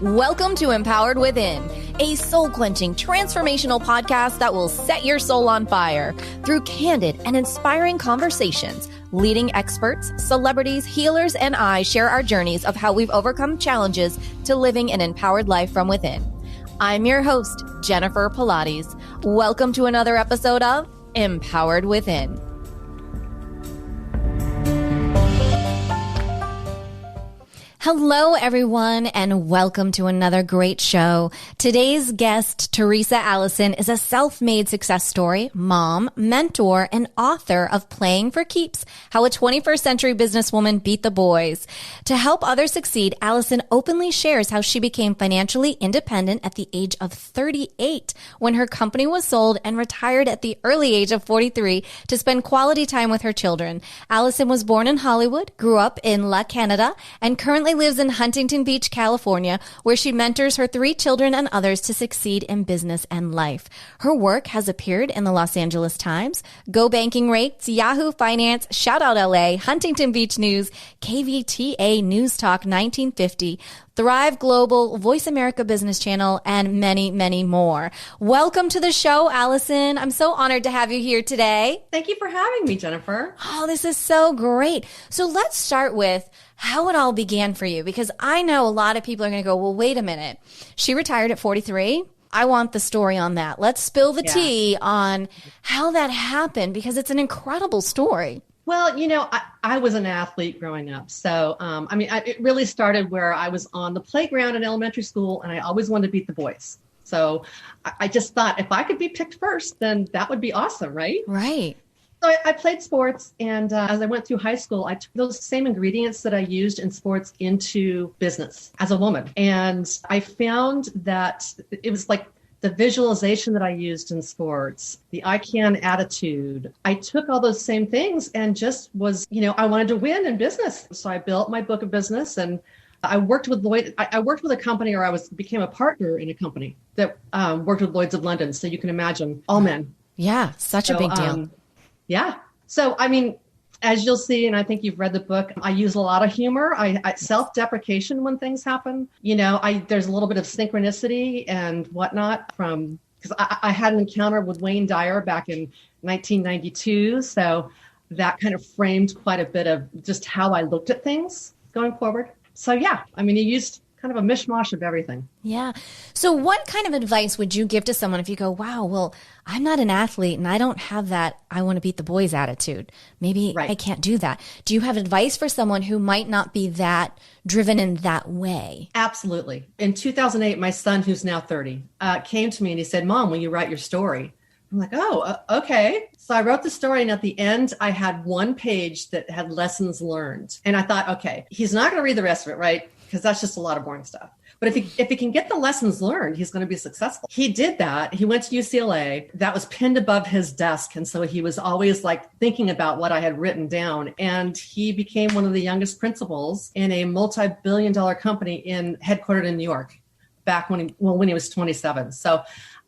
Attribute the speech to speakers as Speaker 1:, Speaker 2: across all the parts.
Speaker 1: Welcome to Empowered Within, a soul-quenching, transformational podcast that will set your soul on fire through candid and inspiring conversations. Leading experts, celebrities, healers, and I share our journeys of how we've overcome challenges to living an empowered life from within. I'm your host, Jennifer Pilates. Welcome to another episode of Empowered Within. Hello, everyone, and welcome to another great show. Today's guest, Therese Allison, is a self-made success story, mom, mentor, and author of Playing for Keeps, How a 21st Century Businesswoman Beat the Boys. To help others succeed, Allison openly shares how she became financially independent at the age of 38 when her company was sold and retired at the early age of 43 to spend quality time with her children. Allison was born in Hollywood, grew up in La Canada, and currently lives in Huntington Beach, California, where she mentors her 3 children and others to succeed in business and life. Her work has appeared in the Los Angeles Times, GoBankingRates, Yahoo Finance, Shout Out LA, Huntington Beach News, KVTA News Talk 1950, Thrive Global, VoiceAmerica Business Channel, and many, many more. Welcome to the show, Allison. I'm so honored to have you here today.
Speaker 2: Thank you for having me, Jennifer.
Speaker 1: Oh, this is so great. So let's start with how it all began for you, because I know a lot of people are going to go, well, wait a minute. She retired at 43. I want the story on that. Let's spill the tea on how that happened, because it's an incredible story.
Speaker 2: Well, you know, I was an athlete growing up. So, it really started where I was on the playground in elementary school, and I always wanted to beat the boys. So I just thought if I could be picked first, then that would be awesome, right?
Speaker 1: Right.
Speaker 2: So I played sports, and as I went through high school, I took those same ingredients that I used in sports into business as a woman. And I found that it was like the visualization that I used in sports, the I can attitude. I took all those same things and just was, I wanted to win in business. So I built my book of business, and I worked with Lloyd. I worked with a company, or became a partner in a company that worked with Lloyd's of London. So you can imagine, all men.
Speaker 1: Yeah, such a big deal.
Speaker 2: Yeah. So, as you'll see, and I think you've read the book, I use a lot of humor. I self-deprecation when things happen. There's a little bit of synchronicity and whatnot because I had an encounter with Wayne Dyer back in 1992. So that kind of framed quite a bit of just how I looked at things going forward. So yeah, you used kind of a mishmash of everything.
Speaker 1: Yeah. So what kind of advice would you give to someone if you go, wow, well, I'm not an athlete and I don't have that I want to beat the boys attitude. Maybe I can't do that. Do you have advice for someone who might not be that driven in that way?
Speaker 2: Absolutely. In 2008, my son, who's now 30, came to me and he said, Mom, will you write your story? I'm like, okay. So I wrote the story, and at the end, I had one page that had lessons learned. And I thought, okay, he's not going to read the rest of it, right? Because that's just a lot of boring stuff. But if he can get the lessons learned, he's going to be successful. He did that. He went to UCLA. That was pinned above his desk. And so he was always thinking about what I had written down. And he became one of the youngest principals in a multi-billion-dollar company headquartered in New York back when he was 27. So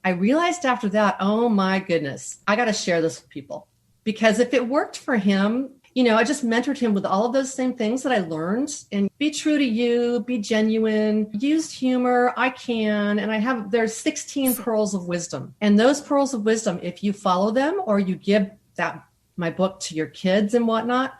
Speaker 2: I realized after that, oh my goodness, I got to share this with people, because if it worked for him, I just mentored him with all of those same things that I learned, and be true to you, be genuine, use humor. And there's 16 pearls of wisdom, and those pearls of wisdom, if you follow them or you give my book to your kids and whatnot,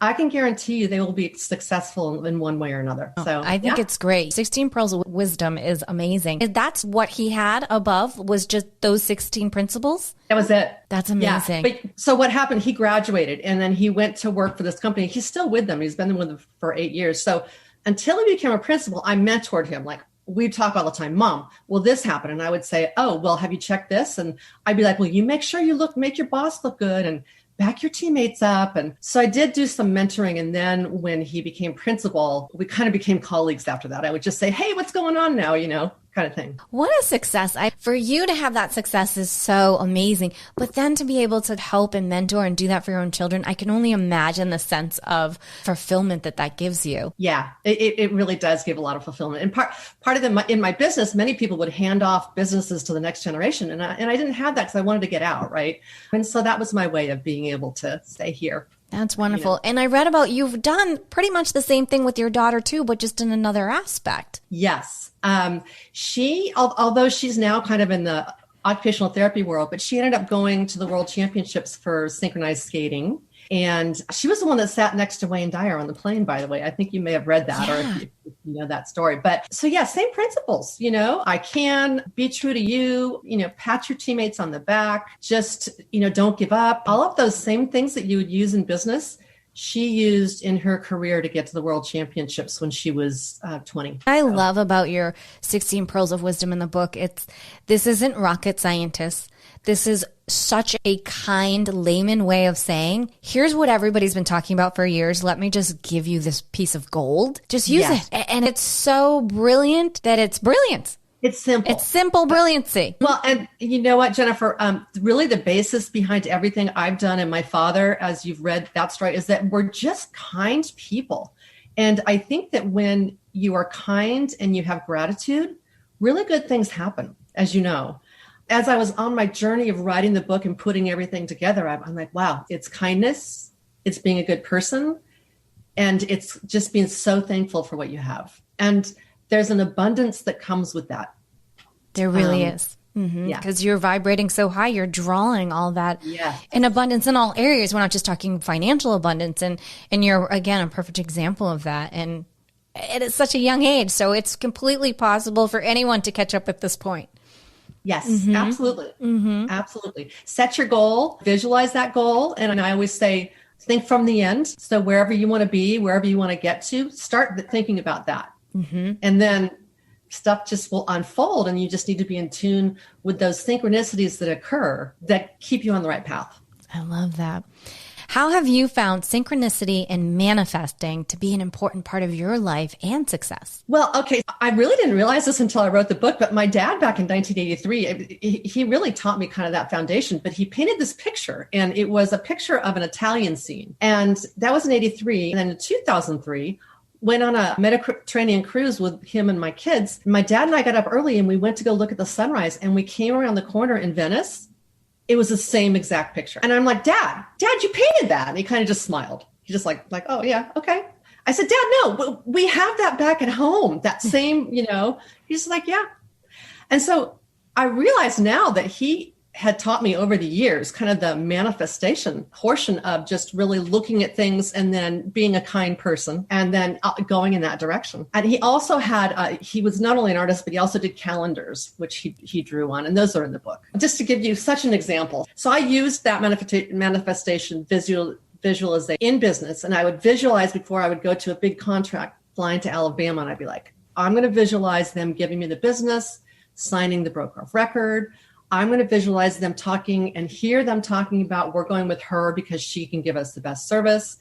Speaker 2: I can guarantee you they will be successful in one way or another. So
Speaker 1: I think it's great. 16 Pearls of Wisdom is amazing. If that's what he had above, was just those 16 principles?
Speaker 2: That was it.
Speaker 1: That's amazing.
Speaker 2: Yeah. But so what happened, he graduated and then he went to work for this company. He's still with them. He's been with them for 8 years. So until he became a principal, I mentored him. We'd talk all the time, Mom, will this happen? And I would say, oh, well, have you checked this? And I'd be like, well, you make sure make your boss look good and back your teammates up. And so I did do some mentoring. And then when he became principal, we kind of became colleagues after that. I would just say, hey, what's going on now? Kind of thing.
Speaker 1: What a success. For you to have that success is so amazing. But then to be able to help and mentor and do that for your own children, I can only imagine the sense of fulfillment that gives you.
Speaker 2: Yeah, it really does give a lot of fulfillment. And part of in my business, many people would hand off businesses to the next generation. And I didn't have that because I wanted to get out, right? And so that was my way of being able to stay here.
Speaker 1: That's wonderful. And I read about you've done pretty much the same thing with your daughter too, but just in another aspect.
Speaker 2: Yes. Although she's now kind of in the occupational therapy world, but she ended up going to the world championships for synchronized skating. And she was the one that sat next to Wayne Dyer on the plane, by the way. I think you may have read that or if you know that story. But so yeah, same principles, I can be true to you, pat your teammates on the back, just, don't give up. All of those same things that you would use in business, she used in her career to get to the world championships when she was 20.
Speaker 1: I love about your 16 Pearls of Wisdom in the book. This isn't rocket scientists. This is such a kind layman way of saying, here's what everybody's been talking about for years. Let me just give you this piece of gold. Just use it. And it's so brilliant that it's brilliant.
Speaker 2: It's simple.
Speaker 1: It's simple brilliancy.
Speaker 2: Well, and you know what, Jennifer, really the basis behind everything I've done and my father, as you've read that story, is that we're just kind people. And I think that when you are kind and you have gratitude, really good things happen, as you know. As I was on my journey of writing the book and putting everything together, I'm like, wow, it's kindness, it's being a good person, and it's just being so thankful for what you have. And there's an abundance that comes with that.
Speaker 1: There really is. Because you're vibrating so high, you're drawing all that in abundance in all areas. We're not just talking financial abundance. And you're, again, a perfect example of that. And it is such a young age. So it's completely possible for anyone to catch up at this point.
Speaker 2: Yes, absolutely. Absolutely. Set your goal, visualize that goal. And I always say, think from the end. So wherever you want to be, wherever you want to get to, start thinking about that. And then stuff just will unfold, and you just need to be in tune with those synchronicities that occur that keep you on the right path.
Speaker 1: I love that. How have you found synchronicity and manifesting to be an important part of your life and success?
Speaker 2: Well, okay, I really didn't realize this until I wrote the book, but my dad back in 1983, he really taught me kind of that foundation, but he painted this picture, and it was a picture of an Italian scene. And that was in 83. And then in 2003, went on a Mediterranean cruise with him and my kids. My dad and I got up early and we went to go look at the sunrise, and we came around the corner in Venice. It was the same exact picture. And I'm like, Dad, you painted that. And he kind of just smiled. He just like, oh yeah, okay. I said, Dad, no, we have that back at home. That same, he's like, yeah. And so I realize now that he had taught me over the years, kind of the manifestation portion of just really looking at things and then being a kind person and then going in that direction. And he also had, he was not only an artist, but he also did calendars, which he drew on. And those are in the book. Just to give you such an example. So I used that manifestation visualization in business. And I would visualize before I would go to a big contract flying to Alabama. And I'd be like, I'm going to visualize them giving me the business, signing the broker of record. I'm going to visualize them talking and hear them talking about we're going with her because she can give us the best service.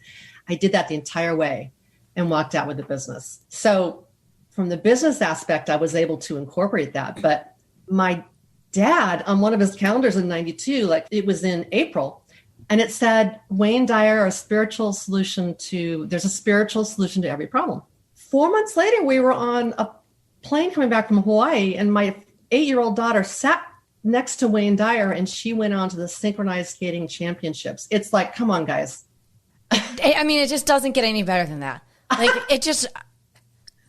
Speaker 2: I did that the entire way and walked out with the business. So from the business aspect, I was able to incorporate that. But my dad, on one of his calendars in 92, like it was in April, and it said, Wayne Dyer, there's a spiritual solution to every problem. 4 months later, we were on a plane coming back from Hawaii, and my 8-year-old daughter sat next to Wayne Dyer, and she went on to the Synchronized Skating Championships. It's like, come on, guys.
Speaker 1: I mean, it just doesn't get any better than that. Like, it just,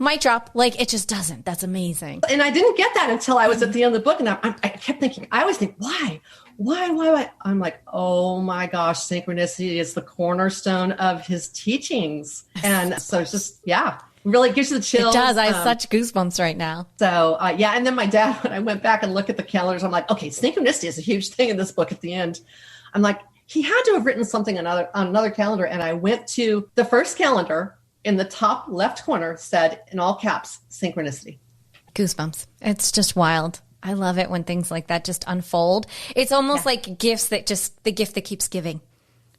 Speaker 1: mic drop, like, it just doesn't. That's amazing.
Speaker 2: And I didn't get that until I was at the end of the book, and I kept thinking, I always think, why? I'm like, oh my gosh, synchronicity is the cornerstone of his teachings. And so it's just, really gives you the chills.
Speaker 1: It does. I have such goosebumps right now.
Speaker 2: So, and then my dad, when I went back and looked at the calendars, I'm like, okay, synchronicity is a huge thing in this book at the end. I'm like, he had to have written something on another calendar. And I went to the first calendar in the top left corner, said in all caps, synchronicity.
Speaker 1: Goosebumps. It's just wild. I love it when things like that just unfold. It's almost like gifts that just, the gift that keeps giving.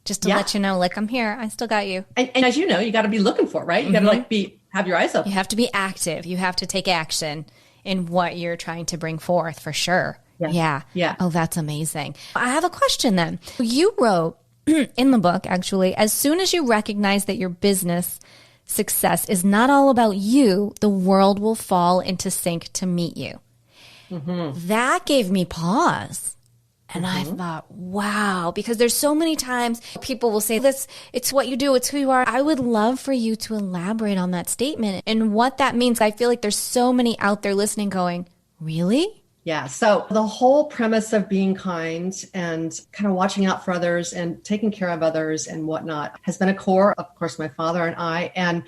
Speaker 1: Just to let you know, like, I'm here. I still got you.
Speaker 2: And as you know, you got to be looking for it, right? You got to have your eyes up.
Speaker 1: You have to be active. You have to take action in what you're trying to bring forth, for sure. Yeah. Oh, that's amazing. I have a question then. You wrote in the book, actually, as soon as you recognize that your business success is not all about you, the world will fall into sync to meet you. That gave me pause. And I thought, wow, because there's so many times people will say this, it's what you do, it's who you are. I would love for you to elaborate on that statement and what that means. I feel like there's so many out there listening going, really?
Speaker 2: Yeah. So the whole premise of being kind and kind of watching out for others and taking care of others and whatnot has been a core, of course, my father and I. And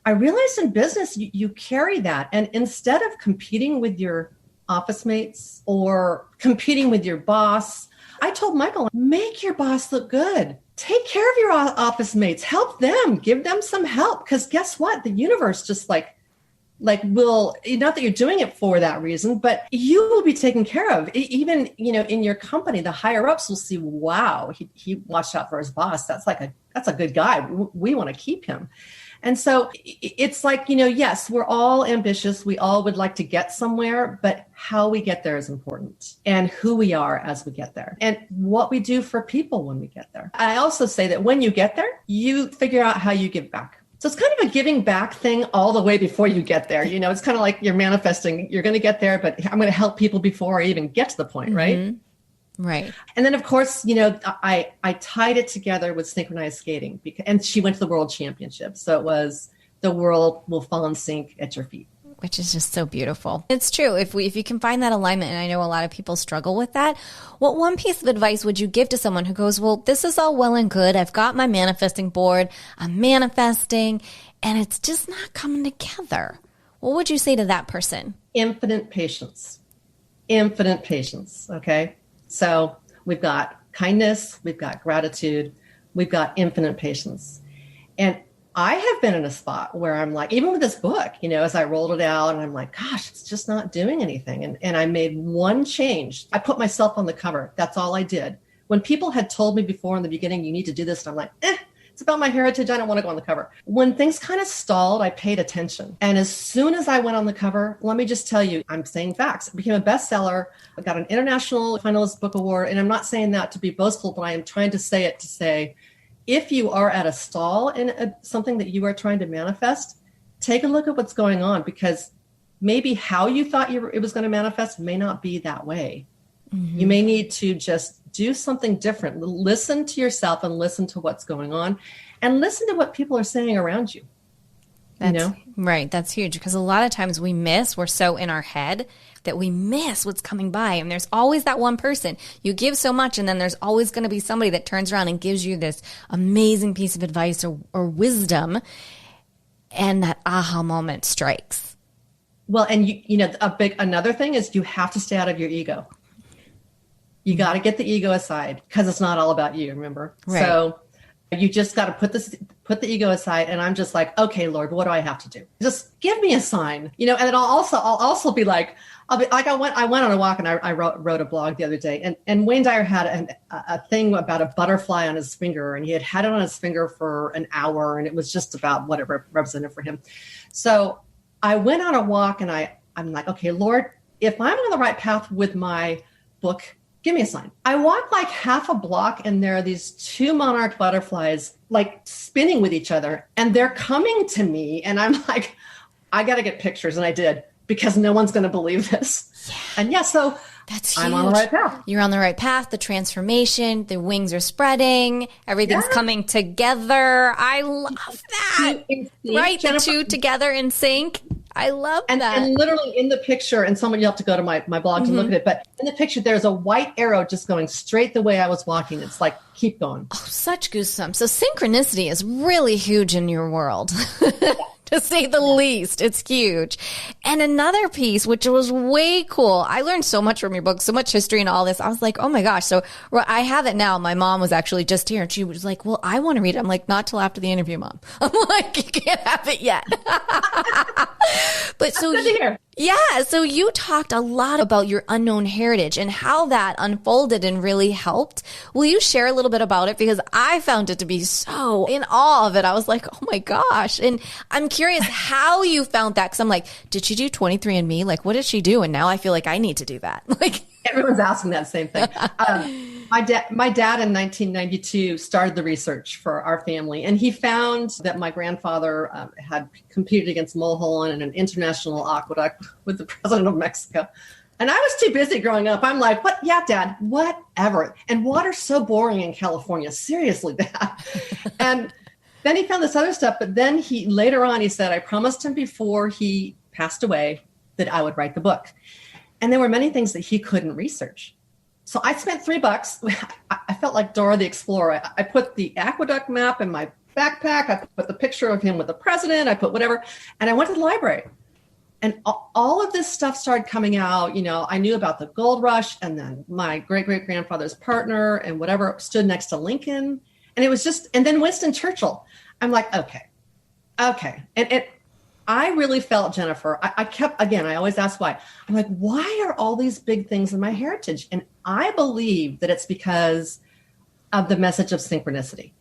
Speaker 2: I realized in business, you carry that. And instead of competing with your office mates or competing with your boss, I told Michael, make your boss look good. Take care of your office mates. Help them. Give them some help. Because guess what? The universe just like will, not that you're doing it for that reason, but you will be taken care of. Even, in your company, the higher ups will see, wow, he watched out for his boss. That's a good guy. We want to keep him. And so it's like, yes, we're all ambitious. We all would like to get somewhere, but how we get there is important, and who we are as we get there, and what we do for people when we get there. I also say that when you get there, you figure out how you give back. So it's kind of a giving back thing all the way before you get there. It's kind of like you're manifesting, you're going to get there, but I'm going to help people before I even get to the point, right?
Speaker 1: Right.
Speaker 2: And then, of course, I tied it together with synchronized skating, and she went to the world championship. So it was the world will fall in sync at your feet.
Speaker 1: Which is just so beautiful. It's true. If you can find that alignment, and I know a lot of people struggle with that, what one piece of advice would you give to someone who goes, well, this is all well and good. I've got my manifesting board. I'm manifesting, and it's just not coming together. What would you say to that person?
Speaker 2: Infinite patience. Infinite patience. Okay. So we've got kindness, we've got gratitude, we've got infinite patience. And I have been in a spot where I'm like, even with this book, as I rolled it out and I'm like, gosh, it's just not doing anything. And I made one change. I put myself on the cover. That's all I did. When people had told me before in the beginning, you need to do this, and I'm like, it's about my heritage. I don't want to go on the cover. When things kind of stalled, I paid attention. And as soon as I went on the cover, let me just tell you, I'm saying facts. It became a bestseller. I got an international finalist book award. And I'm not saying that to be boastful, but I am trying to say it to say, if you are at a stall in something that you are trying to manifest, take a look at what's going on, because maybe how you thought it was going to manifest may not be that way. Mm-hmm. You may need to just do something different. Listen to yourself and listen to what's going on, and listen to what people are saying around you.
Speaker 1: Right. That's huge, because a lot of times we're so in our head that we miss what's coming by. And there's always that one person. You give so much, and then there's always going to be somebody that turns around and gives you this amazing piece of advice or wisdom, and that aha moment strikes.
Speaker 2: Well, and another thing is you have to stay out of your ego. You got to get the ego aside, because it's not all about you, remember?
Speaker 1: Right. So
Speaker 2: you just got to put the ego aside. And I'm just like, okay, Lord, what do I have to do? Just give me a sign, and then I'll also be like, I went on a walk, and I wrote a blog the other day, and Wayne Dyer had a thing about a butterfly on his finger, and he had it on his finger for an hour, and it was just about whatever represented for him. So I went on a walk, and I'm like, okay, Lord, if I'm on the right path with my book, give me a sign. I walk like half a block, and there are these two monarch butterflies like spinning with each other, and they're coming to me, and I'm like, I got to get pictures. And I did, because no one's going to believe this. Yeah. And so
Speaker 1: that's huge.
Speaker 2: I'm on the right path.
Speaker 1: You're on the right path. The transformation, the wings are spreading. Everything's coming together. I love that. Right. The two together in sync. I love that.
Speaker 2: And literally in the picture, and someone, you'll have to go to my blog to look at it, but in the picture, there's a white arrow just going straight the way I was walking. It's like, keep going.
Speaker 1: Oh, such goosebumps. So synchronicity is really huge in your world. To say the least. It's huge. And another piece, which was way cool. I learned so much from your book, so much history and all this. I was like, oh my gosh. So I have it now. My mom was actually just here, and she was like, well, I want to read it. I'm like, not till after the interview, Mom. I'm like, you can't have it yet. But so, yeah. So you talked a lot about your unknown heritage and how that unfolded and really helped. Will you share a little bit about it? Because I found it to be so in awe of it. I was like, oh my gosh. And I'm curious how you found that. Cause I'm like, did she do 23andMe? Like, what did she do? And now I feel like I need to do that. Like,
Speaker 2: everyone's asking that same thing. My dad in 1992 started the research for our family, and he found that my grandfather had competed against mulholland in an international aqueduct with the president of Mexico. And I was too busy growing up. I'm like, what? Yeah, Dad, whatever. And water's so boring in California. Seriously, Dad. And then he found this other stuff. But then later on, he said, I promised him before he passed away that I would write the book. And there were many things that he couldn't research. So I spent $3. I felt like Dora the Explorer. I put the aqueduct map in my backpack. I put the picture of him with the president. I put whatever. And I went to the library. And all of this stuff started coming out. You know, I knew about the gold rush, and then my great-great-grandfather's partner and whatever stood next to Lincoln. And it was just, and then Winston Churchill. I'm like, okay. And I really felt, Jennifer, I kept, again, I always ask why. I'm like, why are all these big things in my heritage? And I believe that it's because of the message of synchronicity.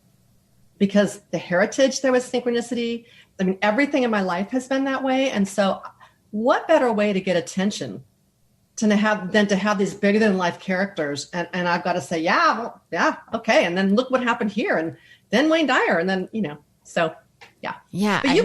Speaker 2: Because the heritage, there was synchronicity. I mean, everything in my life has been that way. And so what better way to get attention than to have these bigger than life characters? And I've got to say, yeah, okay. And then look what happened here. And then Wayne Dyer. And then, so yeah.
Speaker 1: Yeah.
Speaker 2: But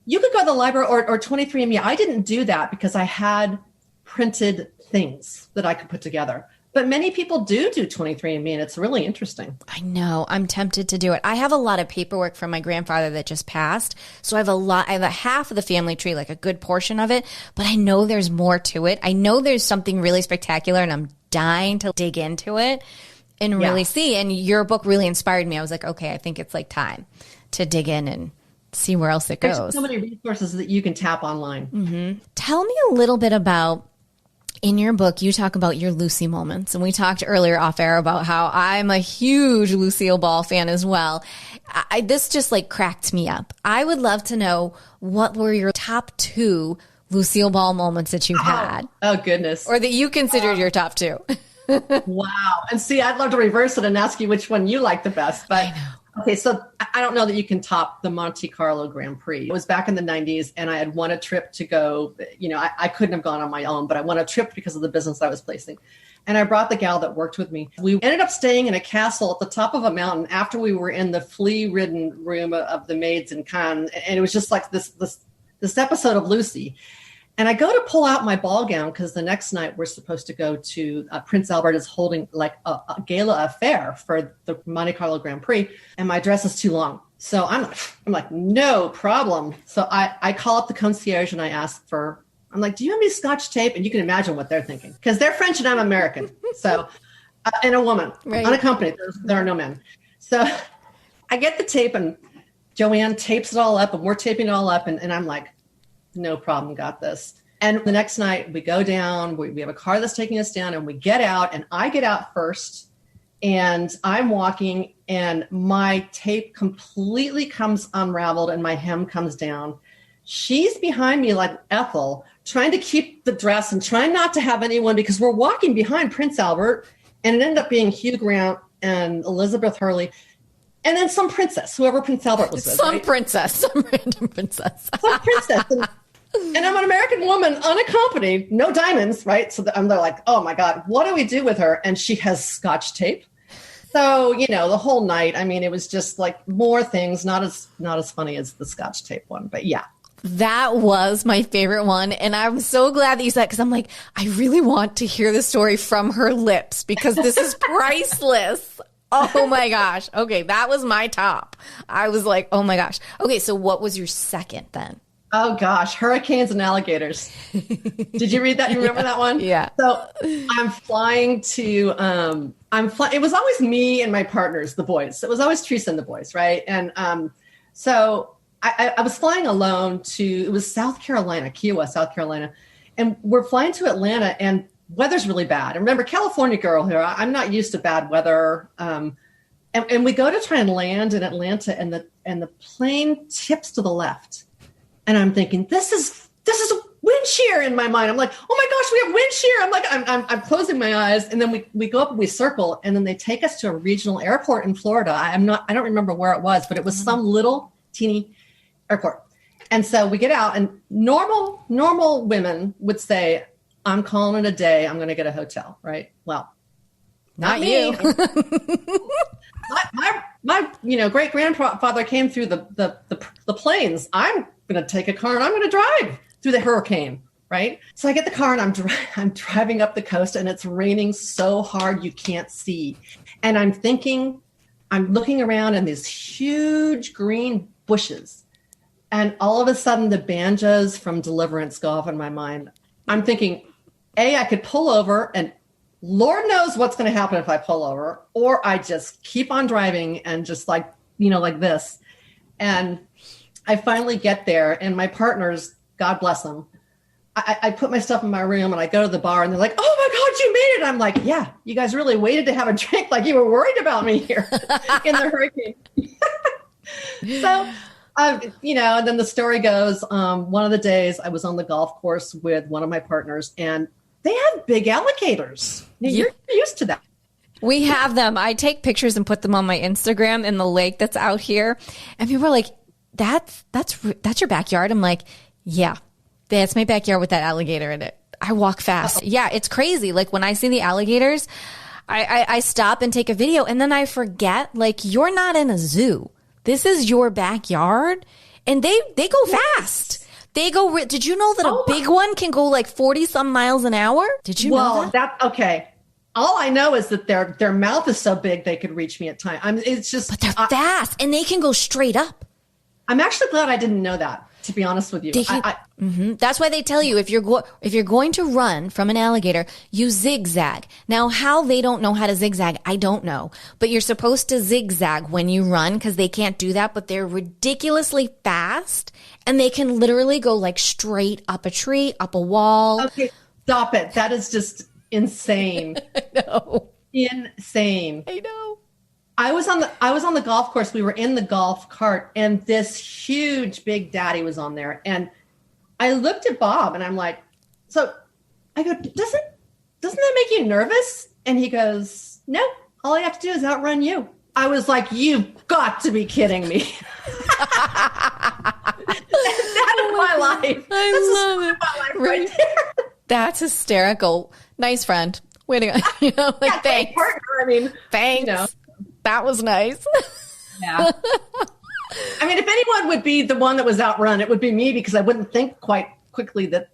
Speaker 2: you could go to the library or 23andMe. I didn't do that because I had printed things that I could put together. But many people do 23andMe, and it's really interesting.
Speaker 1: I know. I'm tempted to do it. I have a lot of paperwork from my grandfather that just passed. So I have half of the family tree, like a good portion of it. But I know there's more to it. I know there's something really spectacular, and I'm dying to dig into it and really see. And your book really inspired me. I was like, okay, I think it's like time to dig in and see where else it goes.
Speaker 2: There's so many resources that you can tap online.
Speaker 1: Mm-hmm. Tell me a little bit about, in your book, you talk about your Lucy moments. And we talked earlier off air about how I'm a huge Lucille Ball fan as well. This just like cracked me up. I would love to know, what were your top 2 Lucille Ball moments that you've had?
Speaker 2: Oh, goodness.
Speaker 1: Or that you considered your top 2.
Speaker 2: Wow. And see, I'd love to reverse it and ask you which one you like the best. But okay, so I don't know that you can top the Monte Carlo Grand Prix. It was back in the 90s, and I had won a trip to go. I couldn't have gone on my own, but I won a trip because of the business I was placing. And I brought the gal that worked with me. We ended up staying in a castle at the top of a mountain after we were in the flea-ridden room of the maids in Cannes. And it was just like this episode of Lucy. And I go to pull out my ball gown because the next night we're supposed to go to Prince Albert is holding like a gala affair for the Monte Carlo Grand Prix. And my dress is too long. So I'm like, no problem. So I call up the concierge and I ask I'm like, do you have any Scotch tape? And you can imagine what they're thinking because they're French and I'm American. So, and a woman, unaccompanied, there are no men. So I get the tape and Joanne tapes it all up and we're taping it all up. And I'm like, no problem, got this. And the next night we go down, we have a car that's taking us down and we get out and I get out first and I'm walking and my tape completely comes unraveled and my hem comes down. She's behind me like Ethel, trying to keep the dress and trying not to have anyone because we're walking behind Prince Albert and it ended up being Hugh Grant and Elizabeth Hurley. And then some princess, whoever Prince Albert was with.
Speaker 1: Some random princess.
Speaker 2: Some princess. And I'm an American woman, unaccompanied, no diamonds, right? So they're like, oh my God, what do we do with her? And she has Scotch tape. So, the whole night, I mean, it was just like more things, not as funny as the Scotch tape one, but yeah.
Speaker 1: That was my favorite one. And I'm so glad that you said, because I'm like, I really want to hear the story from her lips because this is priceless. Oh my gosh. Okay. That was my top. I was like, oh my gosh. Okay. So what was your second then?
Speaker 2: Oh gosh. Hurricanes and alligators. Did you read that? You remember that one?
Speaker 1: Yeah.
Speaker 2: So I'm flying to, it was always me and my partners, the boys. It was always Teresa and the boys. Right. And, so I was flying alone it was South Carolina, Key West, South Carolina. And we're flying to Atlanta and weather's really bad. And remember, California girl here, I'm not used to bad weather. And we go to try and land in Atlanta and the plane tips to the left. And I'm thinking, this is a wind shear in my mind. I'm like, oh my gosh, we have wind shear. I'm like, I'm closing my eyes. And then we go up and we circle and then they take us to a regional airport in Florida. I don't remember where it was, but it was some little teeny airport. And so we get out and normal women would say, I'm calling it a day. I'm going to get a hotel, right? Well, not me.
Speaker 1: You.
Speaker 2: my great grandfather came through the plains. I'm going to take a car and I'm going to drive through the hurricane, right? So I get the car and I'm driving up the coast and it's raining so hard you can't see. And I'm looking around and these huge green bushes. And all of a sudden the banjos from Deliverance go off in my mind. I'm thinking, I could pull over and Lord knows what's going to happen if I pull over, or I just keep on driving and just like this. And I finally get there and my partners, God bless them, I put my stuff in my room and I go to the bar and they're like, oh my God, you made it. I'm like, yeah, you guys really waited to have a drink. Like you were worried about me here in the hurricane. So, and then the story goes, one of the days I was on the golf course with one of my partners and they have big alligators. You're used to that.
Speaker 1: We have them. I take pictures and put them on my Instagram in the lake that's out here. And people are like, that's your backyard. I'm like, yeah. That's my backyard with that alligator in it. I walk fast. Uh-oh. Yeah, it's crazy. Like when I see the alligators, I stop and take a video and then I forget, like, you're not in a zoo. This is your backyard. And they go fast. They go, did you know that a big one can go like 40 some miles an hour? Did you know that?
Speaker 2: Okay. All I know is that their mouth is so big they could reach me at times.
Speaker 1: But they're fast and they can go straight up.
Speaker 2: I'm actually glad I didn't know that, to be honest with you.
Speaker 1: That's why they tell you if you're going to run from an alligator, you zigzag. Now, how they don't know how to zigzag, I don't know. But you're supposed to zigzag when you run because they can't do that. But they're ridiculously fast and they can literally go like straight up a tree, up a wall.
Speaker 2: Okay, stop it. That is just insane.
Speaker 1: I know.
Speaker 2: Insane.
Speaker 1: I know.
Speaker 2: I was on the golf course. We were in the golf cart and this huge big daddy was on there. And I looked at Bob and I'm like, so I go, doesn't that make you nervous? And he goes, no, all I have to do is outrun you. I was like, you've got to be kidding me. That is my life.
Speaker 1: I love it.
Speaker 2: My life right there.
Speaker 1: That's hysterical. Nice friend. Way to go. Thanks.
Speaker 2: Partner. I mean,
Speaker 1: thanks. That was nice.
Speaker 2: Yeah. I mean, if anyone would be the one that was outrun, it would be me because I wouldn't think quite quickly that,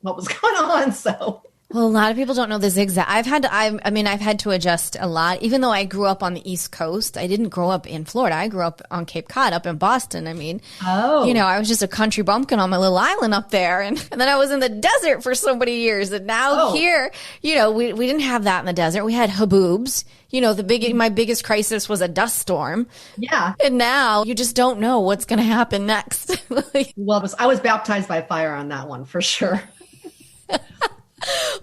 Speaker 2: what was going on. So.
Speaker 1: Well, a lot of people don't know the zigzag. I've had to adjust a lot. Even though I grew up on the East Coast, I didn't grow up in Florida. I grew up on Cape Cod, up in Boston. I mean, I was just a country bumpkin on my little island up there. And then I was in the desert for so many years. And now here, we didn't have that in the desert. We had haboobs. My biggest crisis was a dust storm.
Speaker 2: Yeah.
Speaker 1: And now you just don't know what's going to happen next.
Speaker 2: Well, I was baptized by fire on that one for sure.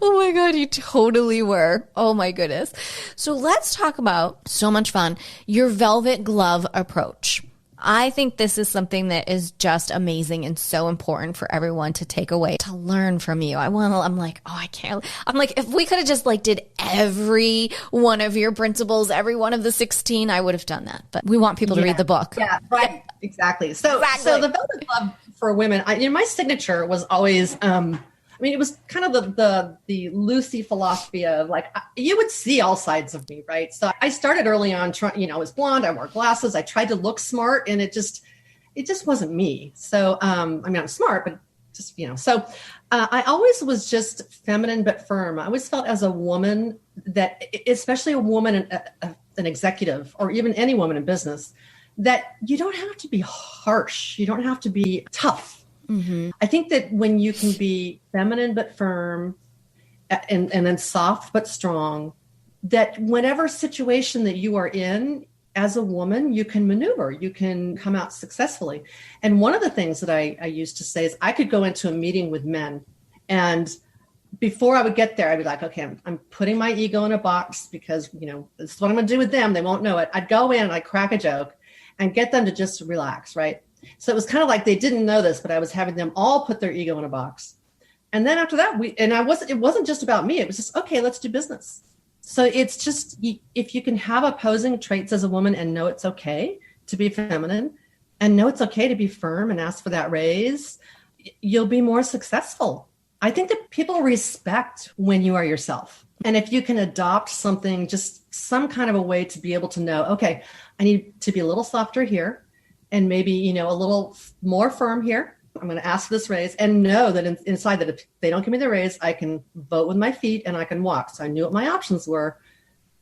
Speaker 1: Oh my God, you totally were. Oh my goodness. So let's talk about, so much fun, your velvet glove approach. I think this is something that is just amazing and so important for everyone to take away, to learn from you. I'm like, I can't. I'm like, if we could have just did every one of your principles, every one of the 16, I would have done that. But we want people to read the book.
Speaker 2: Yeah, right. Exactly. So the velvet glove for women, my signature was always, it was kind of the Lucy philosophy of you would see all sides of me, right? So I started early on, I was blonde, I wore glasses, I tried to look smart, and it just wasn't me. So, I'm smart, but just, so I always was just feminine but firm. I always felt as a woman that, especially a woman, an executive, or even any woman in business, that you don't have to be harsh. You don't have to be tough. Mm-hmm. I think that when you can be feminine but firm and then soft but strong, that whatever situation that you are in as a woman, you can maneuver, you can come out successfully. And one of the things that I used to say is I could go into a meeting with men, and before I would get there, I'd be like, okay, I'm putting my ego in a box because, this is what I'm going to do with them. They won't know it. I'd go in and I'd crack a joke and get them to just relax, right? So it was kind of like they didn't know this, but I was having them all put their ego in a box. And then after that, it wasn't just about me. It was just, okay, let's do business. So it's just, if you can have opposing traits as a woman and know it's okay to be feminine and know it's okay to be firm and ask for that raise, you'll be more successful. I think that people respect when you are yourself. And if you can adopt something, just some kind of a way to be able to know, okay, I need to be a little softer here. And maybe, a little more firm here. I'm going to ask for this raise and know that inside that if they don't give me the raise, I can vote with my feet and I can walk. So I knew what my options were,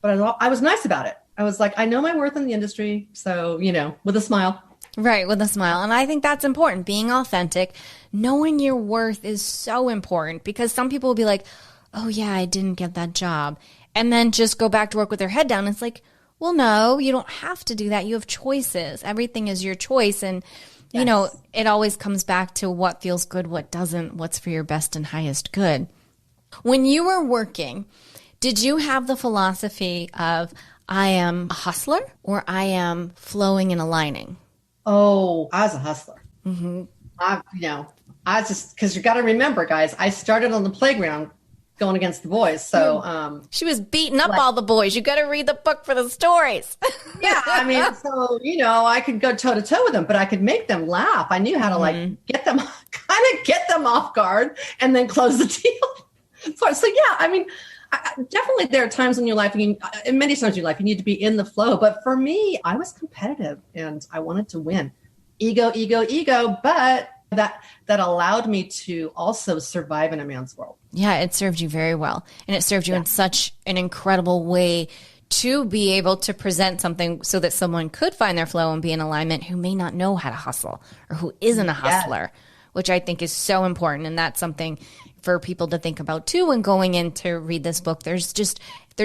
Speaker 2: but I was nice about it. I was like, I know my worth in the industry. So, with a smile.
Speaker 1: Right, with a smile. And I think that's important. Being authentic, knowing your worth is so important, because some people will be like, oh yeah, I didn't get that job, and then just go back to work with their head down. It's like, well, no, you don't have to do that. You have choices. Everything is your choice. And, it always comes back to what feels good, what doesn't, what's for your best and highest good. When you were working, did you have the philosophy of I am a hustler or I am flowing and aligning?
Speaker 2: Oh, I was a hustler. Mm-hmm. I was just, because you got to remember, guys, I started on the playground going against the boys. So
Speaker 1: she was beating up all the boys. You got to read the book for the stories.
Speaker 2: Yeah. I mean, so, I could go toe to toe with them, but I could make them laugh. I knew how to get them off guard and then close the deal. So yeah, I mean, definitely there are times in your life, and many times in your life, you need to be in the flow. But for me, I was competitive and I wanted to win. Ego, but that allowed me to also survive in a man's world.
Speaker 1: Yeah, it served you very well. And it served you in such an incredible way to be able to present something so that someone could find their flow and be in alignment who may not know how to hustle or who isn't a hustler, which I think is so important. And that's something for people to think about too when going in to read this book. There's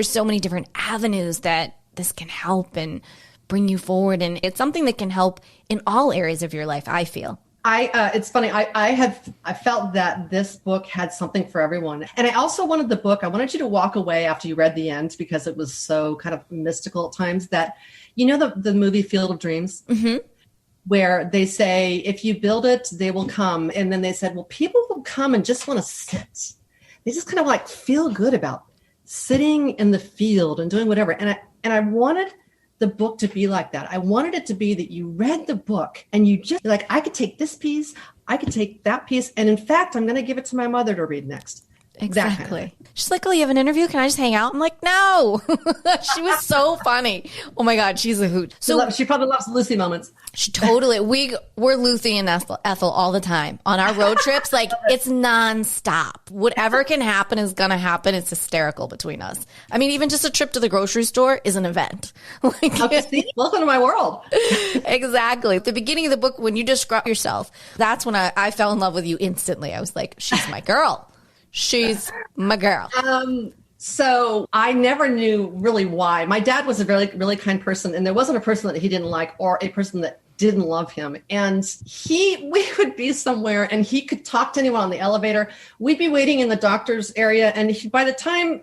Speaker 1: so many different avenues that this can help and bring you forward. And it's something that can help in all areas of your life, I feel.
Speaker 2: It's funny. I felt that this book had something for everyone. And I also wanted I wanted you to walk away after you read the end, because it was so kind of mystical at times, that, the movie Field of Dreams, where they say, if you build it, they will come. And then they said, well, people will come and just want to sit. They just kind of like feel good about sitting in the field and doing whatever. And I wanted the book to be like that. I wanted it to be that you read the book and you just like, I could take this piece, I could take that piece. And in fact, I'm going to give it to my mother to read next.
Speaker 1: Exactly.
Speaker 2: Kind of
Speaker 1: She's like, oh, you have an interview? Can I just hang out? I'm like, no. She was so funny. Oh my God, she's a hoot. So
Speaker 2: she probably loves Lucy moments.
Speaker 1: She totally, we're Lucy and Ethel all the time on our road trips. Like it's nonstop. Whatever can happen is going to happen. It's hysterical between us. I mean, even just a trip to the grocery store is an event.
Speaker 2: Welcome to my world.
Speaker 1: Exactly. At the beginning of the book, when you describe yourself, that's when I fell in love with you instantly. I was like, she's my girl. She's my girl.
Speaker 2: So I never knew really why. My dad was a really, really kind person, and there wasn't a person that he didn't like or a person that didn't love him. And we would be somewhere and he could talk to anyone on the elevator. We'd be waiting in the doctor's area. And by the time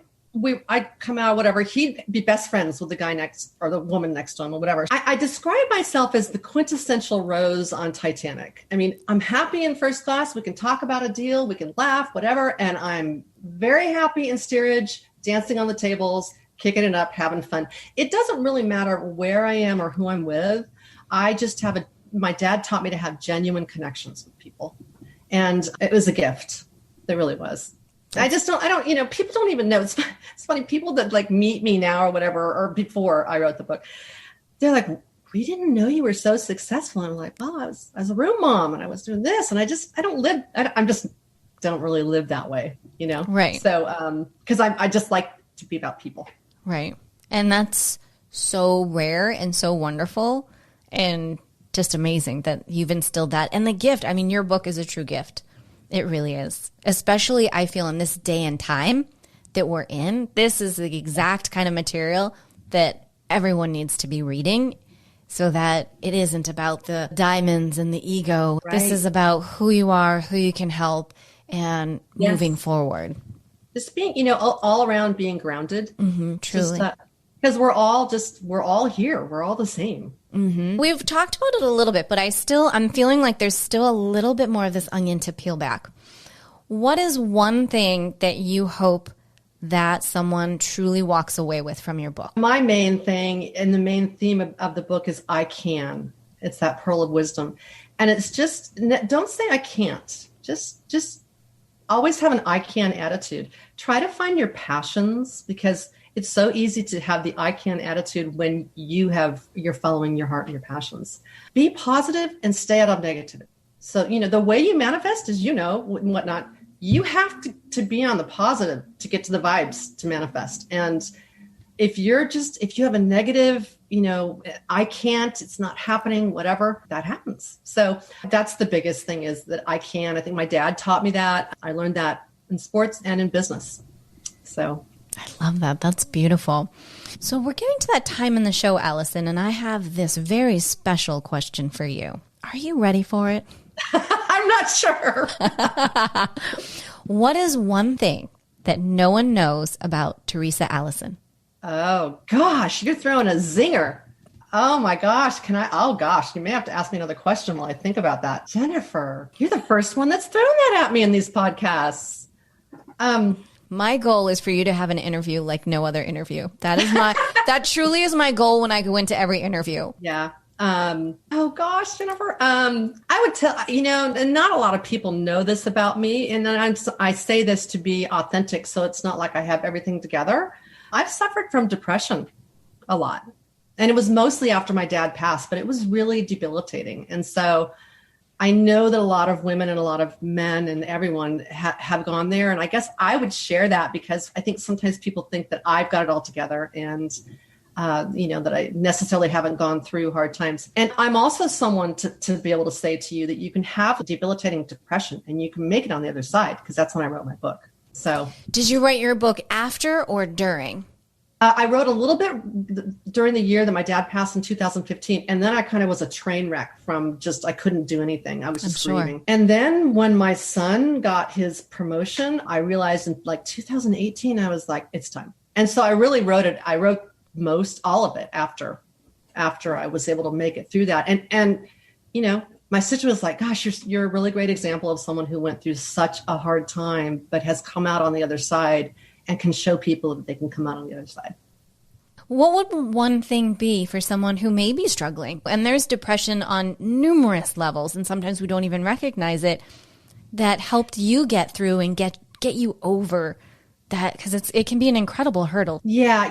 Speaker 2: I'd come out, whatever, he'd be best friends with the guy next or the woman next to him or whatever. I describe myself as the quintessential Rose on Titanic. I mean, I'm happy in first class. We can talk about a deal. We can laugh, whatever. And I'm very happy in steerage, dancing on the tables, kicking it up, having fun. It doesn't really matter where I am or who I'm with. I just my dad taught me to have genuine connections with people. And it was a gift. It really was. People don't even know. It's funny. People that like meet me now or whatever, or before I wrote the book, they're like, we didn't know you were so successful. And I'm like, well, I was a room mom and I was doing this. And I don't really live that way,
Speaker 1: Right.
Speaker 2: So, cause I just like to be about people.
Speaker 1: Right. And that's so rare and so wonderful and just amazing that you've instilled that. And the gift, I mean, your book is a true gift. It really is. Especially, I feel, in this day and time that we're in, this is the exact kind of material that everyone needs to be reading so that it isn't about the diamonds and the ego. Right. This is about who you are, who you can help, and moving forward.
Speaker 2: Just being, all around being grounded.
Speaker 1: Mm-hmm, truly.
Speaker 2: Because we're all here. We're all the same.
Speaker 1: Mm-hmm. We've talked about it a little bit, but I'm feeling like there's still a little bit more of this onion to peel back. What is one thing that you hope that someone truly walks away with from your book?
Speaker 2: My main thing and the main theme of the book is I can. It's that pearl of wisdom. And it's just, don't say I can't. Just always have an I can attitude. Try to find your passions, because it's so easy to have the I can attitude when you're following your heart and your passions. Be positive and stay out of negativity. So, the way you manifest is, and whatnot, you have to be on the positive to get to the vibes to manifest. And if you have a negative, I can't, it's not happening, whatever, that happens. So that's the biggest thing, is that I can. I think my dad taught me that. I learned that in sports and in business. So
Speaker 1: I love that. That's beautiful. So we're getting to that time in the show, Allison, and I have this very special question for you. Are you ready for it?
Speaker 2: I'm not sure.
Speaker 1: What is one thing that no one knows about Theresa Allison?
Speaker 2: Oh, gosh, you're throwing a zinger. Oh, my gosh. Oh, gosh, you may have to ask me another question while I think about that. Jennifer, you're the first one that's thrown that at me in these podcasts.
Speaker 1: My goal is for you to have an interview like no other interview. That truly is my goal when I go into every interview.
Speaker 2: Yeah. Oh gosh, Jennifer. I would tell, and not a lot of people know this about me. And I say this to be authentic. So it's not like I have everything together. I've suffered from depression a lot. And it was mostly after my dad passed, but it was really debilitating. And so I know that a lot of women and a lot of men and everyone have gone there. And I guess I would share that because I think sometimes people think that I've got it all together and, that I necessarily haven't gone through hard times. And I'm also someone to be able to say to you that you can have a debilitating depression and you can make it on the other side, because that's when I wrote my book. So
Speaker 1: did you write your book after or during?
Speaker 2: I wrote a little bit during the year that my dad passed in 2015. And then I kind of was a train wreck from I couldn't do anything. I was just screaming. Sure. And then when my son got his promotion, I realized in 2018, I was like, it's time. And so I really wrote it. I wrote all of it after I was able to make it through that. And my sister was like, gosh, you're a really great example of someone who went through such a hard time, but has come out on the other side and can show people that they can come out on the other side.
Speaker 1: What would one thing be for someone who may be struggling? And there's depression on numerous levels, and sometimes we don't even recognize it, that helped you get through and get you over that, because it can be an incredible hurdle.
Speaker 2: Yeah,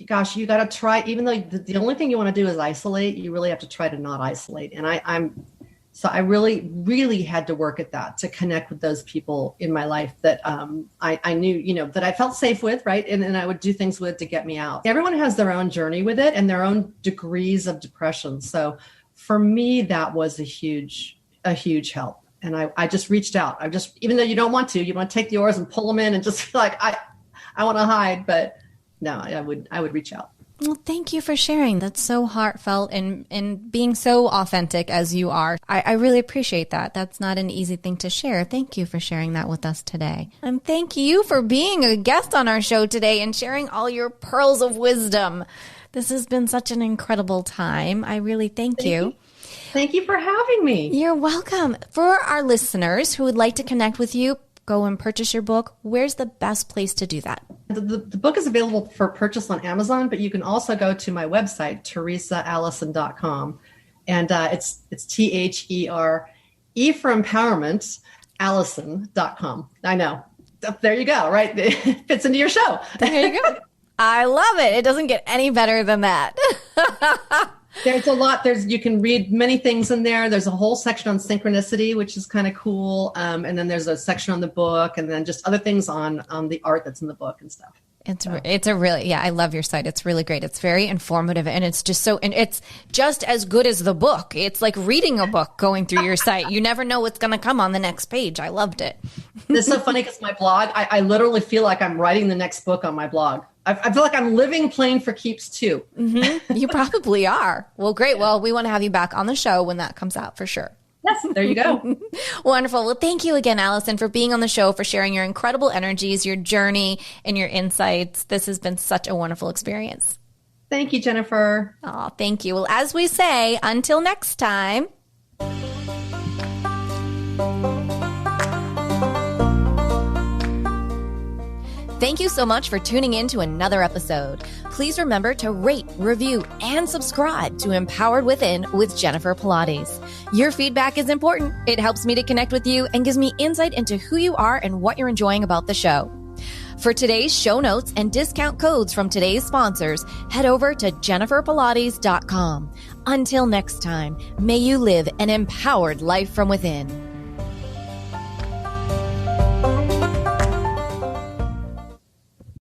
Speaker 2: gosh, you got to try, even though the only thing you want to do is isolate, you really have to try to not isolate. And I really, really had to work at that, to connect with those people in my life that I knew, that I felt safe with, right? And I would do things with to get me out. Everyone has their own journey with it and their own degrees of depression. So for me, that was a huge help. And I just reached out. Even though you want to take the oars and pull them in and just feel like, I want to hide, but no, I would reach out.
Speaker 1: Well, thank you for sharing. That's so heartfelt and being so authentic as you are. I really appreciate that. That's not an easy thing to share. Thank you for sharing that with us today. And thank you for being a guest on our show today and sharing all your pearls of wisdom. This has been such an incredible time. I really thank you.
Speaker 2: Thank you for having me.
Speaker 1: You're welcome. For our listeners who would like to connect with you, go and purchase your book, where's the best place to do that?
Speaker 2: The book is available for purchase on Amazon, but you can also go to my website, TheresaAllison.com. And it's THERE for empowerment, Allison.com. I know. There you go, right? It fits into your show.
Speaker 1: There you go. I love it. It doesn't get any better than that.
Speaker 2: There's a lot. You can read many things in there. There's a whole section on synchronicity, which is kind of cool. And then there's a section on the book, and then just other things on the art that's in the book and stuff.
Speaker 1: It's a really, I love your site. It's really great. It's very informative, and it's just as good as the book. It's like reading a book going through your site. You never know what's going to come on the next page. I loved it.
Speaker 2: It's so funny because my blog, I literally feel like I'm writing the next book on my blog. I feel like I'm living Playing for Keeps too.
Speaker 1: Mm-hmm. You probably are. Well, great. Yeah. Well, we want to have you back on the show when that comes out for sure.
Speaker 2: Yes, there you go.
Speaker 1: Wonderful. Well, thank you again, Allison, for being on the show, for sharing your incredible energies, your journey, and your insights. This has been such a wonderful experience.
Speaker 2: Thank you, Jennifer.
Speaker 1: Oh, thank you. Well, as we say, until next time. Thank you so much for tuning in to another episode. Please remember to rate, review, and subscribe to Empowered Within with Jennifer Pilates. Your feedback is important. It helps me to connect with you and gives me insight into who you are and what you're enjoying about the show. For today's show notes and discount codes from today's sponsors, head over to jenniferpilates.com. Until next time, may you live an empowered life from within.